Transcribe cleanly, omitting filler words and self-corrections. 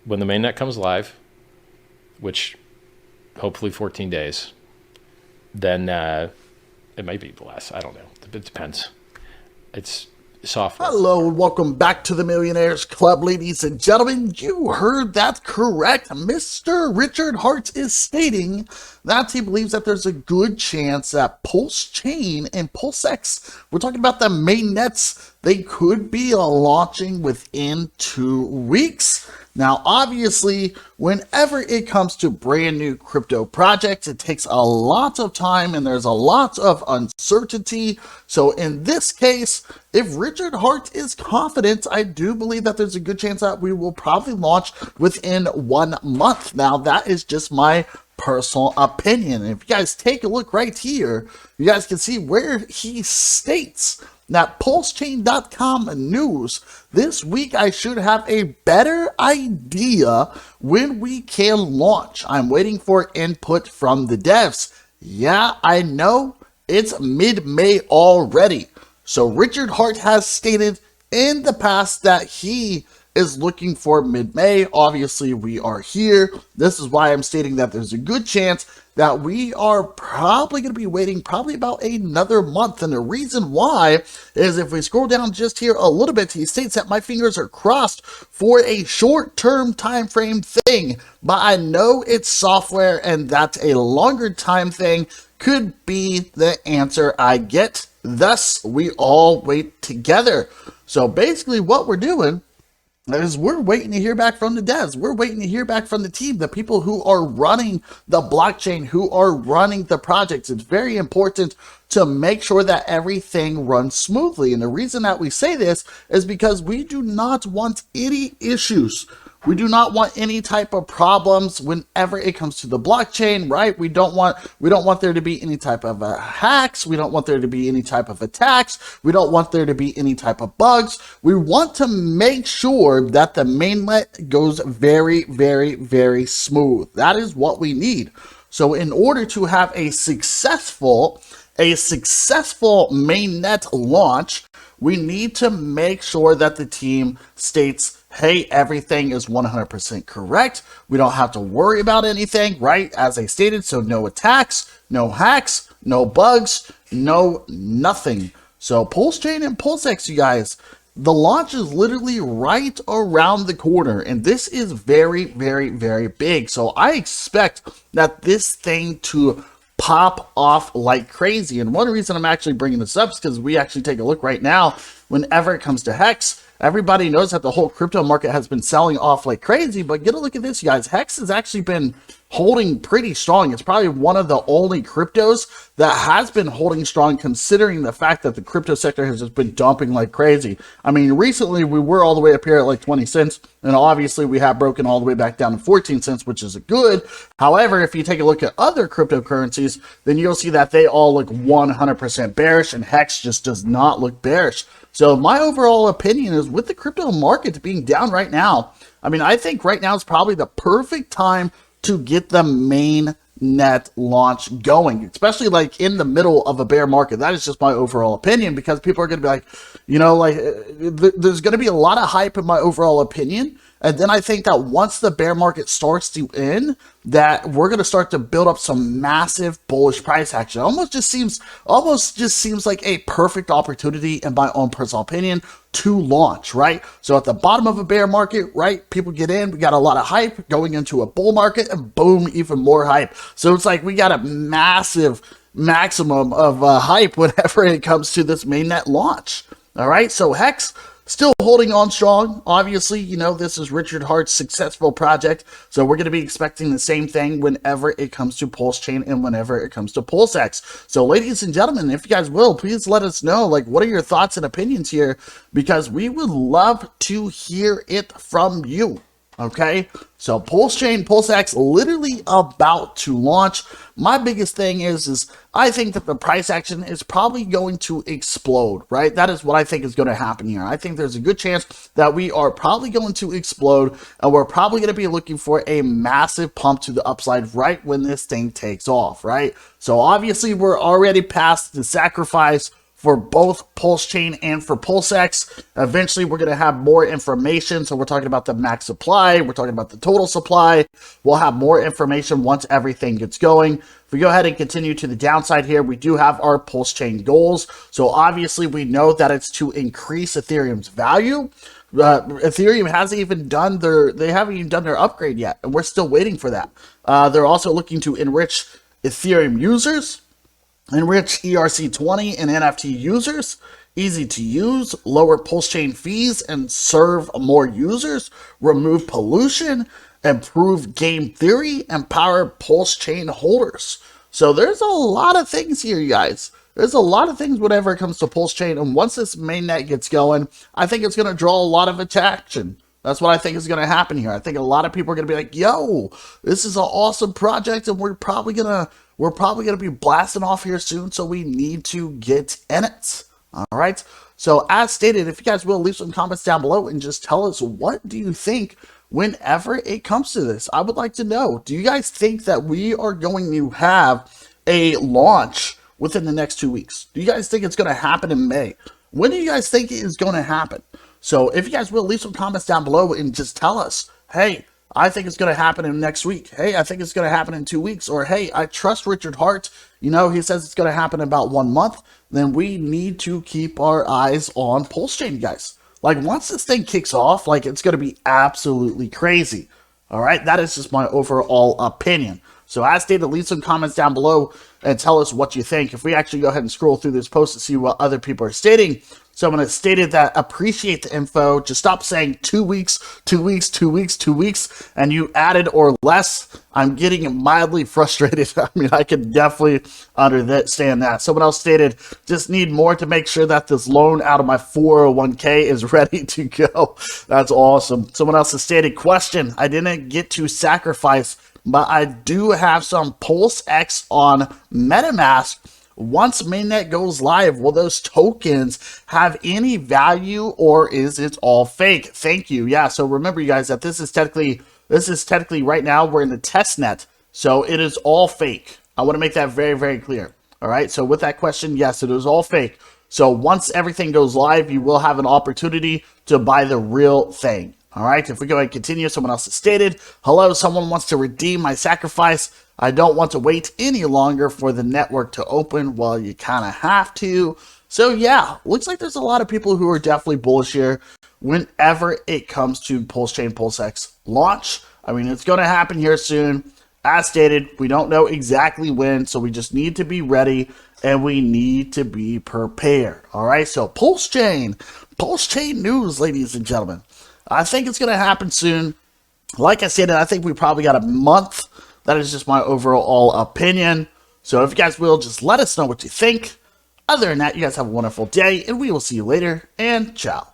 when the mainnet comes live, which hopefully 14 days, then it might be less. I don't know. It depends. It's software. Hello and welcome back to the Millionaires Club, ladies and gentlemen. You heard that correct. Mr. Richard Hart is stating that he believes that there's a good chance that PulseChain and PulseX, we're talking about the main nets, they could be launching within 2 weeks. Now, obviously, whenever it comes to brand new crypto projects, it takes a lot of time and there's a lot of uncertainty. So in this case, if Richard Hart is confident, I do believe that there's a good chance that we will probably launch within 1 month. Now, that is just my personal opinion. If you guys take a look right here, you guys can see where he states that PulseChain.com news, this week I should have a better idea when we can launch. I'm waiting for input from the devs. Yeah, I know it's mid-May already. So Richard Hart has stated in the past that he is looking for mid-May. Obviously, we are here. This is why I'm stating that there's a good chance that we are probably going to be waiting probably about another month. And the reason why is if we scroll down just here a little bit, he states that my fingers are crossed for a short-term time frame thing. But I know it's software and that's a longer time thing could be the answer I get. Thus, we all wait together. So basically what we're doing is we're waiting to hear back from the devs. We're waiting to hear back from the team, the people who are running the blockchain, who are running the projects. It's very important to make sure that everything runs smoothly. And the reason that we say this is because we do not want any issues. We do not want any type of problems whenever it comes to the blockchain, right? We don't want there to be any type of hacks. We don't want there to be any type of attacks. We don't want there to be any type of bugs. We want to make sure that the mainnet goes very, very, very smooth. That is what we need. So in order to have a successful mainnet launch, we need to make sure that the team states, hey, everything is 100% correct. We don't have to worry about anything, right? As I stated, so no attacks, no hacks, no bugs, no nothing. So PulseChain and PulseX, you guys, the launch is literally right around the corner, and this is very, very, very big. So I expect that this thing to pop off like crazy. And one reason I'm actually bringing this up is because we actually take a look right now. Whenever it comes to Hex, everybody knows that the whole crypto market has been selling off like crazy, but get a look at this, you guys. Hex has actually been holding pretty strong. It's probably one of the only cryptos that has been holding strong, considering the fact that the crypto sector has just been dumping like crazy. I mean, recently we were all the way up here at like 20 cents, and obviously we have broken all the way back down to 14 cents, which is good. However, if you take a look at other cryptocurrencies, then you'll see that they all look 100% bearish, and Hex just does not look bearish. So my overall opinion is, with the crypto market being down right now, I mean, I think right now is probably the perfect time to get the main net launch going, especially like in the middle of a bear market. That is just my overall opinion, because people are going to be like, you know, like there's going to be a lot of hype in my overall opinion. And then I think that once the bear market starts to end, that we're going to start to build up some massive bullish price action. Almost just seems like a perfect opportunity, in my own personal opinion, to launch, right? So at the bottom of a bear market, right, people get in, we got a lot of hype going into a bull market, and boom, even more hype. So it's like we got a massive maximum of hype whenever it comes to this mainnet launch. All right, so Hex still holding on strong. Obviously, you know, this is Richard Hart's successful project, so we're going to be expecting the same thing whenever it comes to PulseChain and whenever it comes to PulseX. So ladies and gentlemen, if you guys will, please let us know, like, what are your thoughts and opinions here, because we would love to hear it from you. Okay, so PulseChain PulseX literally about to launch. My biggest thing is I think that the price action is probably going to explode, right? That is what I think is going to happen here. I think there's a good chance that we are probably going to explode, and we're probably going to be looking for a massive pump to the upside right when this thing takes off, right? So obviously we're already past the sacrifice for both PulseChain and for PulseX. Eventually, we're going to have more information. So we're talking about the max supply. We're talking about the total supply. We'll have more information once everything gets going. If we go ahead and continue to the downside here, we do have our PulseChain goals. So obviously, we know that it's to increase Ethereum's value. Ethereum hasn't even done they haven't even done their upgrade yet, and we're still waiting for that. They're also looking to enrich Ethereum users, enrich ERC20 and NFT users, easy to use, lower PulseChain fees and serve more users, remove pollution, improve game theory, empower PulseChain holders. So there's a lot of things here, you guys. There's a lot of things whenever it comes to PulseChain, and once this mainnet gets going, I think it's going to draw a lot of attention. That's what I think is going to happen here. I think a lot of people are going to be like, "Yo, this is an awesome project, and we're probably gonna be blasting off here soon. So we need to get in it." All right. So as stated, if you guys will leave some comments down below and just tell us what do you think whenever it comes to this. I would like to know. Do you guys think that we are going to have a launch within the next 2 weeks? Do you guys think it's going to happen in May? When do you guys think it is going to happen? So if you guys will leave some comments down below and just tell us, hey, I think it's going to happen in next week. Hey, I think it's going to happen in 2 weeks. Or, hey, I trust Richard Hart. You know, he says it's going to happen in about 1 month. Then we need to keep our eyes on PulseChain, guys. Like, once this thing kicks off, like, it's going to be absolutely crazy. All right? That is just my overall opinion. So as stated, leave some comments down below and tell us what you think. If we actually go ahead and scroll through this post to see what other people are stating. Someone has stated that appreciate the info. Just stop saying 2 weeks, 2 weeks, 2 weeks, 2 weeks, and you added or less. I'm getting mildly frustrated. I mean, I can definitely understand that. Someone else stated, just need more to make sure that this loan out of my 401k is ready to go. That's awesome. Someone else has stated, question, I didn't get to sacrifice, but I do have some PulseX on MetaMask. Once mainnet goes live, will those tokens have any value, or is it all fake? Thank you. Yeah, so remember, you guys, that this is technically right now we're in the test net, so it is all fake. I want to make that very, very clear. All right, so with that question, yes, it is all fake. So once everything goes live, you will have an opportunity to buy the real thing. All right, if we go ahead and continue, someone else has stated, hello, someone wants to redeem my sacrifice. I don't want to wait any longer for the network to open. Well, you kind of have to. So yeah, looks like there's a lot of people who are definitely bullish here whenever it comes to PulseChain PulseX launch. I mean, it's going to happen here soon. As stated, we don't know exactly when, so we just need to be ready and we need to be prepared. All right, so PulseChain news, ladies and gentlemen. I think it's going to happen soon. Like I said, I think we probably got a month. That is just my overall opinion. So if you guys will, just let us know what you think. Other than that, you guys have a wonderful day, and we will see you later, and ciao.